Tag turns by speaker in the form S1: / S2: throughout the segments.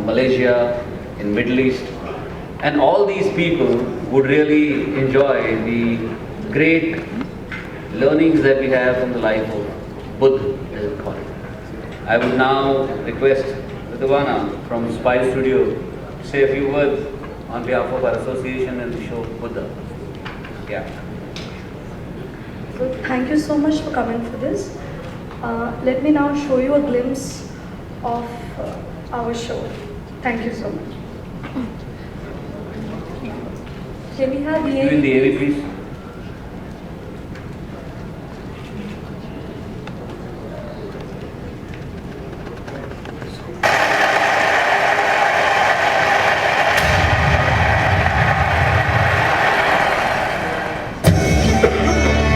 S1: Malaysia, in Middle East, and all these people would really enjoy the great learnings that we have from the life of Buddha, as we call it. I would now request Ridwana from Spy Studio to say a few words on behalf of our association and the show Buddha. Yeah.
S2: So thank you so much for coming for this. Let me now show you a glimpse of our show. Thank you so much. Can we have the
S1: In the AV, please.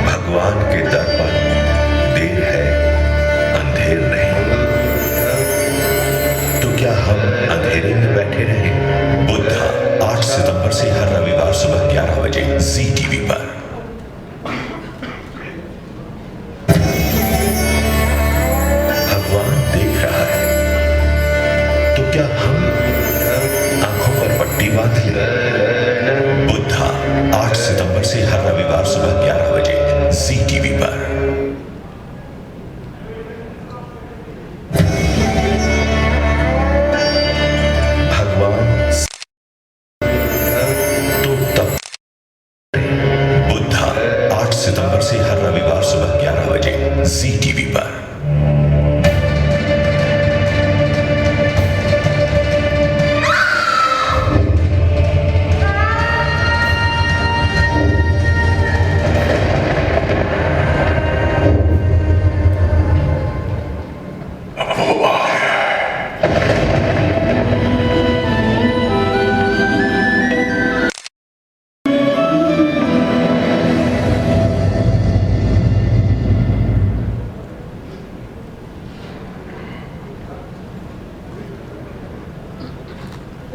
S3: भगवान के दर पर देर है, अंधेर नहीं। तो क्या हम अंधेरे में बैठे रहे? बुद्धा 8 सितंबर से हर रविवार सुबह 11 बजे जी टीवी पर। भगवान देख रहा है, तो क्या हम आंखों पर पट्टी बांध लें? बुद्धा 8 सितंबर से हर रविवार सुबह 11 बजे जी टीवी पर। भगवान तो तब। बुद्धा 8 सितंबर से हर रविवार सुबह 11 बजे जी टीवी पर।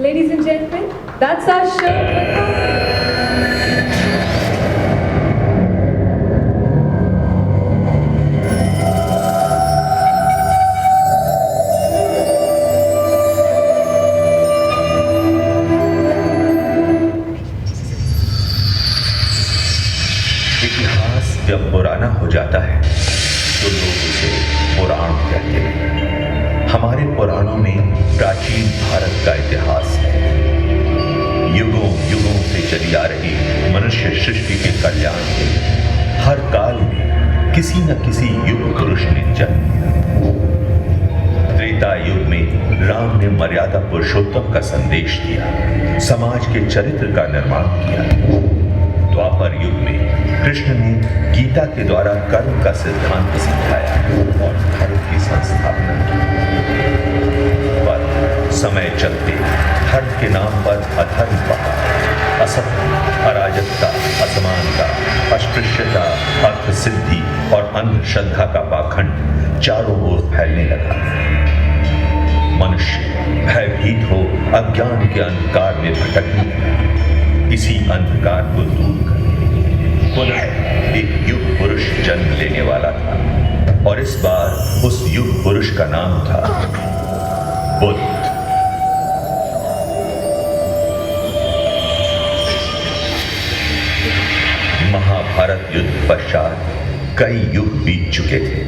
S2: Ladies and gentlemen, that's our show.
S3: इतिहास जब पुराना हो जाता है तो लोग उसे पुराण कहते हैं। हमारे पुराणों में प्राचीन भारत का इतिहास है। युगों युगों से चली आ रही मनुष्य सृष्टि के कल्याण के हर काल में किसी न किसी युग पुरुष ने जन्म लिया। त्रेता युग में राम ने मर्यादा पुरुषोत्तम का संदेश दिया, समाज के चरित्र का निर्माण किया। द्वापर युग में कृष्ण ने गीता के द्वारा कर्म का सिद्धांत सिखाया और भारत की संस्थापना की। पर समय चलते धर्म के नाम पर अधर्म बढ़ा, असत्य, अराजकता, असमानता, अस्पृश्यता, अर्थ सिद्धि और अंधश्रद्धा का पाखंड चारों ओर फैलने लगा। मनुष्य भयभीत हो अज्ञान के अंधकार में भटकने लगा। इसी अंधकार को दूर कर पुनः एक युग पुरुष जन्म लेने वाला था और इस बार उस युग पुरुष का नाम था बुद्ध। महाभारत युद्ध पश्चात कई युग बीत चुके थे।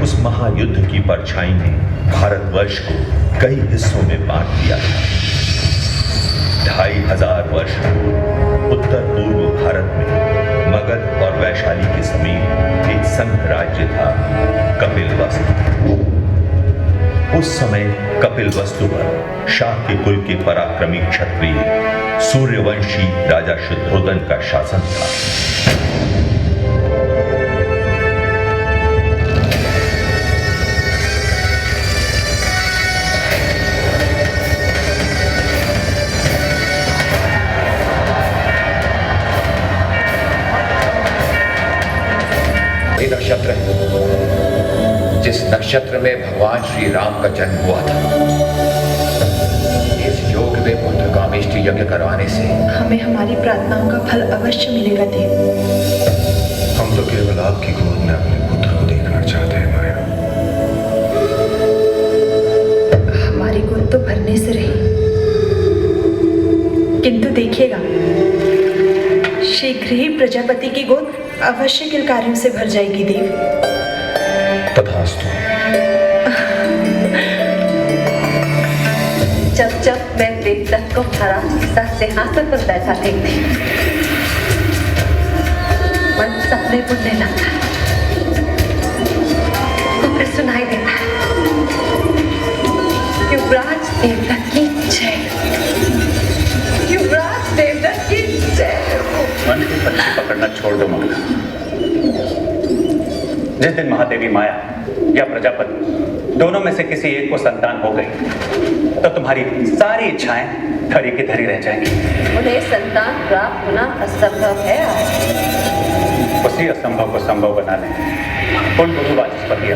S3: उस महायुद्ध की परछाई ने भारतवर्ष को कई हिस्सों में बांट दिया था। 2500 वर्ष पूर्व उत्तर पूर्व भारत में मगध और वैशाली के समीप एक संघ राज्य था, कपिलवस्तु। उस समय कपिलवस्तु पर शाह के कुल के पराक्रमी क्षत्रिय सूर्यवंशी राजा शुद्धोदन का शासन था।
S4: नक्षत्र है जिस नक्षत्र में भगवान श्री राम का जन्म हुआ था। इस योग में पुत्र कामेष्टि यज्ञ करवाने से
S5: हमें हमारी प्रार्थनाओं का फल अवश्य मिलेगा देव।
S6: हम तो केवल आपकी गोद में अपने पुत्र को देखना चाहते हैं माया।
S5: हमारी गोद तो भरने से रही। देखिएगा, शीघ्र ही प्रजापति की गोद अवश्य किलकारियों से भर जाएगी देव।
S3: तथास्तु।
S7: जब जब मैं देवदत्त को महाराज सिंहासन पर बैठा देखती, मन सपने बुनने लगता है, तो फिर सुनाई देता है, युवराज देवदत्त की जय, युवराज देवदत्त की जय।
S8: मन की पत्ती पकड़ना छोड़ दो मंगला। जिस दिन महादेवी माया या प्रजापति दोनों में से किसी एक को संतान हो गई तो तुम्हारी सारी इच्छाएं धरी की धरी रह जाएंगी।
S7: उन्हें संतान प्राप्त होना असंभव है।
S8: उसी असंभव को संभव बनाने कुल गुरु वाचस्पति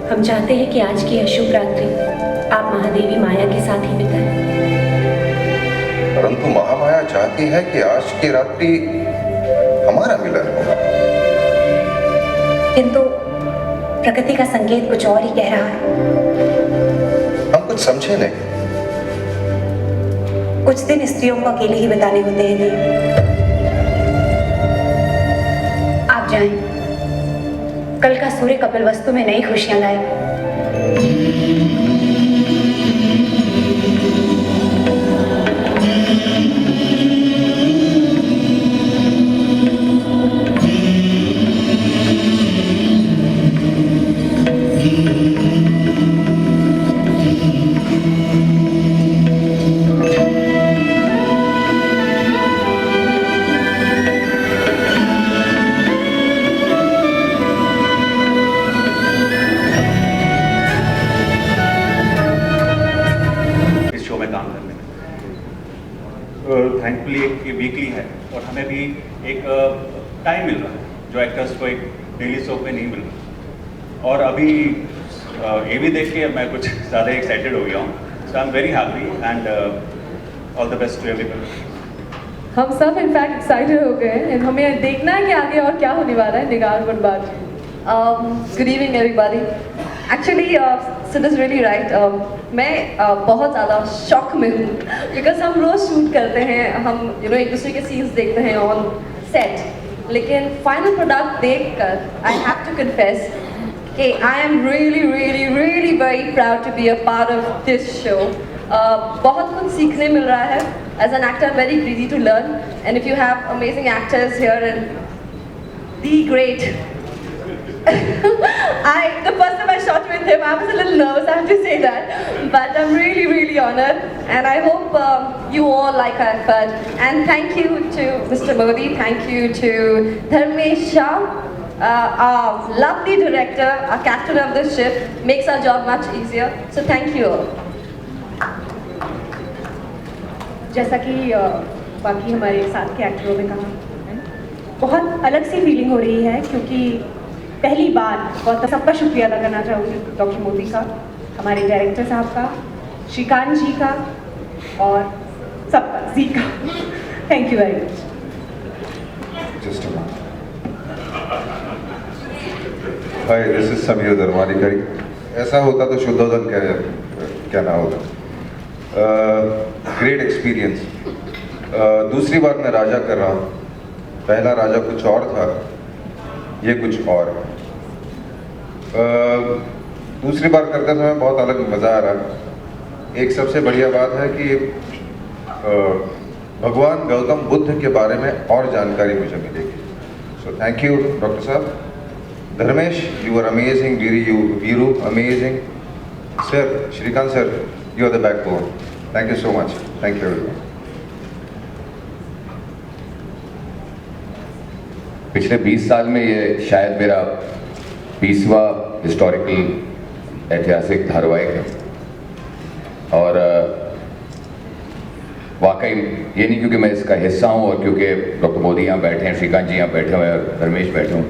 S9: हम चाहते हैं कि आज की अशुभ रात्रि आप महादेवी माया के साथ ही बिताएं।
S6: परंतु महामाया चाहती है कि आज की रात्रि हमारा मिलन होगा।
S9: किंतु प्रकृति का संकेत कुछ और ही कह रहा है।
S6: हम कुछ समझे नहीं।
S9: कुछ दिन स्त्रियों को अकेले ही बिताने होते हैं देव। आप जाएं। कल का सूर्य कपिलवस्तु में नई खुशियां लाए।
S8: थैंकफुली एक वीकली है और हमें भी एक टाइम मिल रहा है जो एक्टर्स को एक डेली शो पे नहीं मिल रहा। और अभी ये भी देख के मैं कुछ ज़्यादा एक्साइटेड हो गया हूँ। So I am very happy and all the best to everyone.
S10: हम सब इनफैक्ट एक्साइटेड हो गए हैं। हमें देखना है कि आगे और क्या होने वाला है निगार बर्बाद। Good evening everybody. Actually Sid is really right. मैं बहुत ज़्यादा शॉक में हूँ बिकॉज हम रोज़ शूट करते हैं, हम एक दूसरे के सीन्स देखते हैं ऑन सेट, लेकिन फाइनल प्रोडक्ट देखकर आई हैव टू कन्फेस कि I am really really really very proud to be a part of this show. बहुत कुछ सीखने मिल रहा है। As an actor very greedy to learn and if you have amazing actors here and the great the first time I shot with him, I was a little nervous, I have to say that. But I'm really, really honored, and I hope you all like our effort. And thank you to Mr. Modi, thank you to Dharmesh Shah, our lovely director, our captain of the ship, makes our job much easier. So thank you all.
S11: जैसा कि बाकी हमारे साथ के एक्टरों ने कहा, बहुत अलग सी फीलिंग हो रही है क्योंकि पहली बार बहुत सबका शुक्रिया अदा करना चाहूँगी डॉक्टर मोदी का, हमारे डायरेक्टर साहब का, श्रीकांत जी का और सबका जी का। Thank you very much.
S6: Hi, this is Sameer Dharmadhikari. ऐसा होता तो शुद्धोदन क्या ना होता। Great experience. दूसरी बार मैं राजा कर रहा हूँ। पहला राजा कुछ और था, ये कुछ और। दूसरी बार करते समय बहुत अलग मज़ा आ रहा। एक सबसे बढ़िया बात है कि भगवान गौतम बुद्ध के बारे में और जानकारी मुझे मिलेगी। So thank you, Dr. Saab. Dharmesh, you were amazing. Viru, amazing. Sir, Shrikant sir, you are the backbone. Thank you so much. Thank you everyone.
S4: पिछले 20 साल में ये शायद मेरा 20वां हिस्टोरिकल ऐतिहासिक धारावाहिक है और वाकई ये नहीं क्योंकि मैं इसका हिस्सा हूँ और क्योंकि डॉक्टर मोदी यहाँ बैठे हैं, श्रीकांत जी यहाँ बैठे हुए हैं और धर्मेश बैठे हूँ।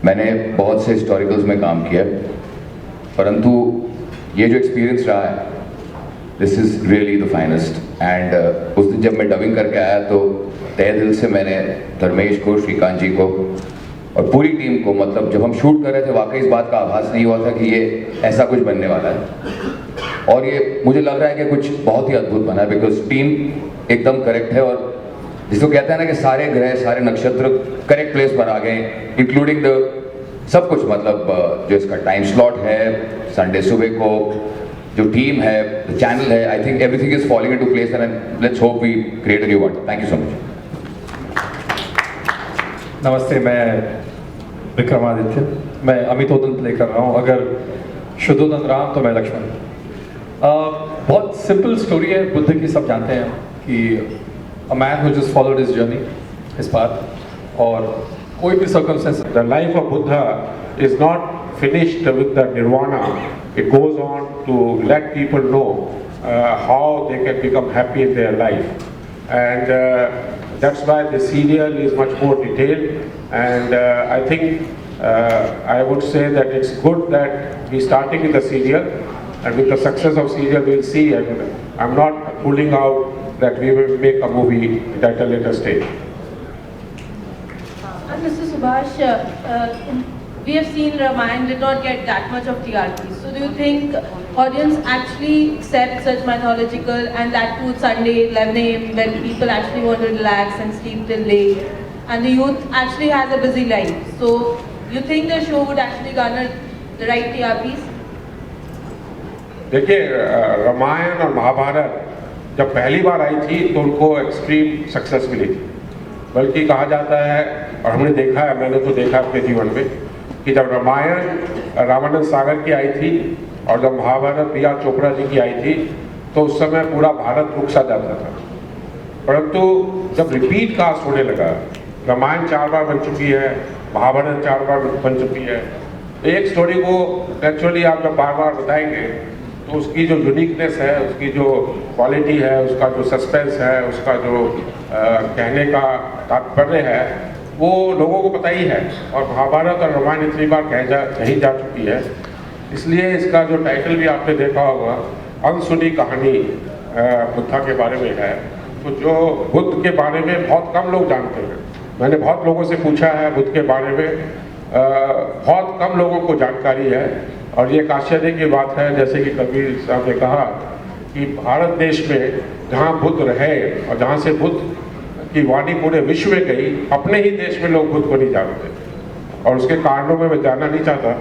S4: मैंने बहुत से हिस्टोरिकल्स में काम किया, परंतु ये जो एक्सपीरियंस रहा है, this is really the finest. And उस दिन जब मैं डबिंग करके आया तो तहे दिल से मैंने धर्मेश को, श्रीकांत जी को और पूरी टीम को, मतलब जब हम शूट कर रहे थे वाकई इस बात का आभास नहीं हुआ था कि ये ऐसा कुछ बनने वाला है। और ये मुझे लग रहा है कि कुछ बहुत ही अद्भुत बना है, बिकॉज टीम एकदम करेक्ट है और जिसको कहते हैं ना कि सारे ग्रह, सारे नक्षत्र करेक्ट प्लेस पर आ गए, इंक्लूडिंग द सब कुछ, मतलब जो इसका टाइम स्लॉट है, संडे सुबह को जो टीम है, चैनल है, I think everything is falling into place and let's hope we create a new one. Thank you so much.
S12: नमस्ते, मैं विक्रमादित्य, मैं अमितोदन प्ले कर रहा हूँ। अगर शुद्धोदन राम तो मैं लक्ष्मण। बहुत सिंपल स्टोरी है बुद्ध की, सब जानते हैं कि a man who just followed his journey, his path, और कोई भी circumstance.
S13: The life of Buddha is not finished with the nirvana. It goes on to let people know how they can become happy in their life, and that's why the serial is much more detailed. And I think I would say that it's good that we starting with the serial, and with the success of serial we'll see. And I'm not ruling out that we will make a movie at a later stage.
S14: Mr. Subhash, we have seen Ramayana did not get that much of TRP. So do you think audience actually accept such mythological, and that too Sunday 11 AM when people actually want to relax and sleep till late, and the youth actually has a busy life. So you think the show would actually garner the right TRPs?
S13: देखिए, रामायण और महाभारत जब पहली बार आई थी तो उनको extreme success मिली थी। बल्कि कहा जाता है, और हमने देखा है, मैंने तो देखा अपने जीवन में, कि जब रामायण रामानंद सागर की आई थी और जब महाभारत B.R. चोपड़ा जी की आई थी तो उस समय पूरा भारत रुक सा जाता था। परंतु जब रिपीट कास्ट होने लगा, रामायण 4 बार बन चुकी है, महाभारत 4 बार बन चुकी है, तो एक स्टोरी को एक्चुअली आप जब बार बार बताएंगे तो उसकी जो यूनिकनेस है, उसकी जो क्वालिटी है, उसका जो सस्पेंस है, उसका जो कहने का तात्पर्य है, वो लोगों को पता ही है। और महाभारत और रामायण इतनी बार कही जा चुकी है, इसलिए इसका जो टाइटल भी आपने देखा होगा, अनसुनी कहानी बुद्धा के बारे में है। तो जो बुद्ध के बारे में बहुत कम लोग जानते हैं, मैंने बहुत लोगों से पूछा है बुद्ध के बारे में, बहुत कम लोगों को जानकारी है। और ये एक आश्चर्य की बात है, जैसे कि कबीर साहब ने कहा कि भारत देश में जहाँ बुद्ध रहे और जहाँ से बुद्ध की वाणी पूरे विश्व में गई, अपने ही देश में लोग बुद्ध को नहीं जानते। और उसके कारणों में मैं जानना नहीं चाहता,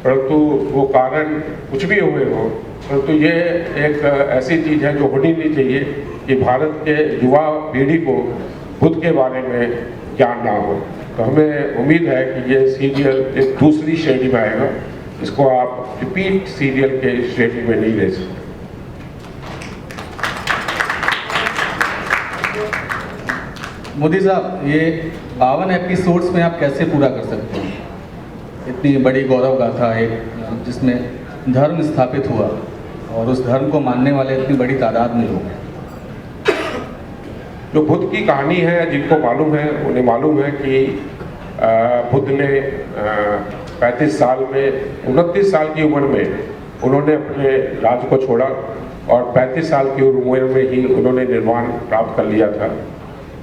S13: परंतु वो कारण कुछ भी हुए हो, परंतु ये एक ऐसी चीज़ है जो होनी नहीं चाहिए कि भारत के युवा पीढ़ी को बुद्ध के बारे में ज्ञान ना हो। तो हमें उम्मीद है कि ये सीरियल एक दूसरी श्रेणी में आएगा, इसको आप रिपीट सीरियल के श्रेणी में नहीं ले सकते।
S15: मोदी साहब, ये 52 एपिसोड्स में आप कैसे पूरा कर सकते हैं? इतनी बड़ी गौरव गाथा एक जिसमें धर्म स्थापित हुआ और उस धर्म को मानने वाले इतनी बड़ी तादाद में लोग हैं।
S13: जो बुद्ध की कहानी है, जिनको मालूम है उन्हें मालूम है कि बुद्ध ने 35 साल में 29 साल की उम्र में उन्होंने अपने राज्य को छोड़ा और 35 साल की उम्र में ही उन्होंने निर्वाण प्राप्त कर लिया था।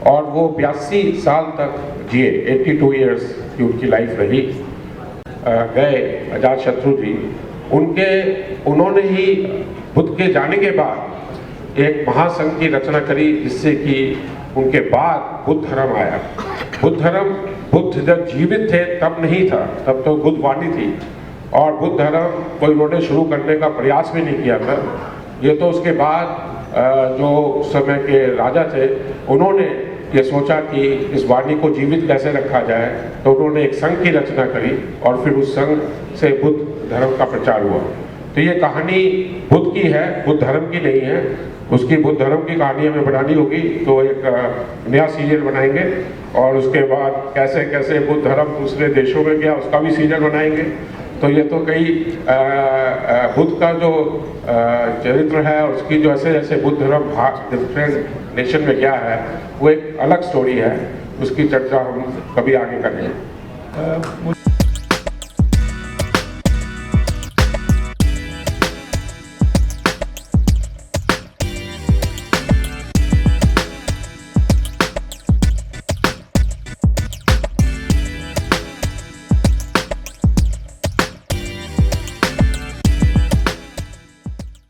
S13: और वो 82 साल तक जिए, 82 ईयर्स की उनकी लाइफ रही। गए अजातशत्रु जी, उन्होंने ही बुद्ध के जाने के बाद एक महासंघ की रचना करी, जिससे कि उनके बाद बुद्ध धर्म आया। बुद्ध जब जीवित थे तब नहीं था, तब तो बुद्ध वाणी थी, और बुद्ध धर्म को इन्होंने शुरू करने का प्रयास भी नहीं किया था। ये तो उसके बाद जो उस समय के राजा थे उन्होंने ये सोचा कि इस वाणी को जीवित कैसे रखा जाए, तो उन्होंने एक संघ की रचना करी और फिर उस संघ से बुद्ध धर्म का प्रचार हुआ। तो ये कहानी बुद्ध की है, बुद्ध धर्म की नहीं है। उसकी बुद्ध धर्म की कहानी हमें बनानी होगी, तो एक नया सीरियल बनाएंगे और उसके बाद कैसे कैसे बुद्ध धर्म दूसरे देशों में गया उसका भी सीरियल बनाएंगे। तो ये तो कई बुद्ध का जो चरित्र है, उसकी जो ऐसे ऐसे बुद्ध धर्म डिफरेंट नेशन में गया है, वो एक अलग स्टोरी है, उसकी चर्चा हम कभी आगे करेंगे।